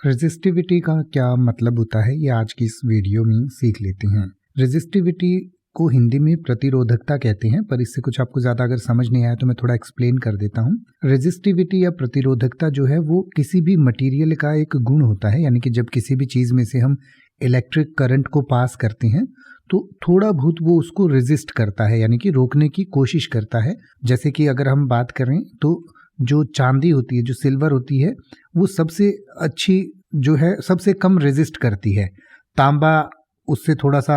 Resistivity का क्या मतलब होता है, ये आज की इस वीडियो में सीख लेते हैं। रेजिस्टिविटी को हिंदी में प्रतिरोधकता कहते हैं, पर इससे कुछ आपको ज़्यादा अगर समझ नहीं आया तो मैं थोड़ा एक्सप्लेन कर देता हूँ। रेजिस्टिविटी या प्रतिरोधकता जो है वो किसी भी मटेरियल का एक गुण होता है, यानी कि जब किसी भी चीज़ में से हम इलेक्ट्रिक करंट को पास करते हैं तो थोड़ा बहुत वो उसको रेजिस्ट करता है, यानी कि रोकने की कोशिश करता है। जैसे कि अगर हम बात करें तो जो चांदी होती है, जो सिल्वर होती है, वो सबसे अच्छी जो है सबसे कम रेजिस्ट करती है। तांबा उससे थोड़ा सा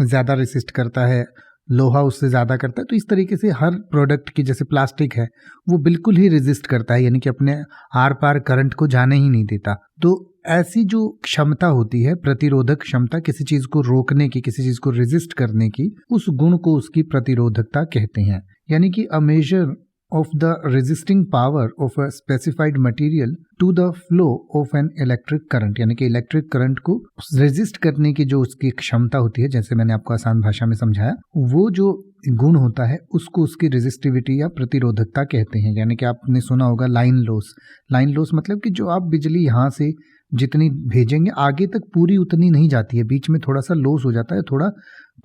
ज़्यादा रेजिस्ट करता है, लोहा उससे ज़्यादा करता है। तो इस तरीके से हर प्रोडक्ट की, जैसे प्लास्टिक है, वो बिल्कुल ही रेजिस्ट करता है, यानी कि अपने आर पार करंट को जाने ही नहीं देता। तो ऐसी जो क्षमता होती है, प्रतिरोधक क्षमता, किसी चीज़ को रोकने की, किसी चीज़ को रेजिस्ट करने की, उस गुण को उसकी प्रतिरोधकता कहते हैं। यानी कि a measure of the resisting power of a specified material to the flow of an electric current, यानी कि इलेक्ट्रिक करंट को रेजिस्ट करने की जो उसकी क्षमता होती है, जैसे मैंने आपको आसान भाषा में समझाया, वो जो गुण होता है उसको उसकी रेजिस्टिविटी या प्रतिरोधकता कहते हैं। यानी कि आपने सुना होगा लाइन लॉस। लाइन लॉस मतलब कि जो आप बिजली यहाँ से जितनी भेजेंगे आगे तक पूरी उतनी नहीं जाती है, बीच में थोड़ा सा लॉस हो जाता है, थोड़ा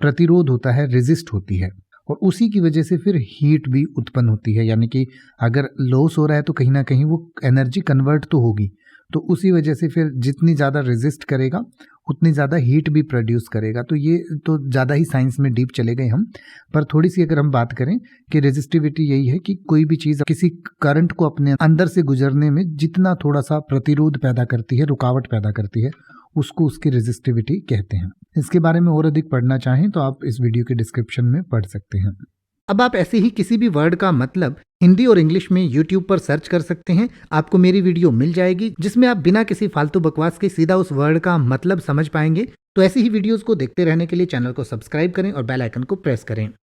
प्रतिरोध होता है, रेजिस्ट होती है, और उसी की वजह से फिर हीट भी उत्पन्न होती है। यानी कि अगर लॉस हो रहा है तो कहीं ना कहीं वो एनर्जी कन्वर्ट तो होगी, तो उसी वजह से फिर जितनी ज़्यादा रेजिस्ट करेगा उतनी ज़्यादा हीट भी प्रोड्यूस करेगा। तो ये तो ज़्यादा ही साइंस में डीप चले गए हम, पर थोड़ी सी अगर हम बात करें कि रेजिस्टिविटी यही है कि कोई भी चीज़ किसी करंट को अपने अंदर से गुजरने में जितना थोड़ा सा प्रतिरोध पैदा करती है, रुकावट पैदा करती है, उसको उसकी रेजिस्टिविटी कहते हैं। इसके बारे में और अधिक पढ़ना चाहें तो आप इस वीडियो के डिस्क्रिप्शन में पढ़ सकते हैं। अब आप ऐसे ही किसी भी वर्ड का मतलब हिंदी और इंग्लिश में YouTube पर सर्च कर सकते हैं। आपको मेरी वीडियो मिल जाएगी जिसमें आप बिना किसी फालतू बकवास के सीधा उस वर्ड का मतलब समझ पाएंगे। तो ऐसी ही वीडियोस को देखते रहने के लिए चैनल को सब्सक्राइब करें और बेल आइकन को प्रेस करें।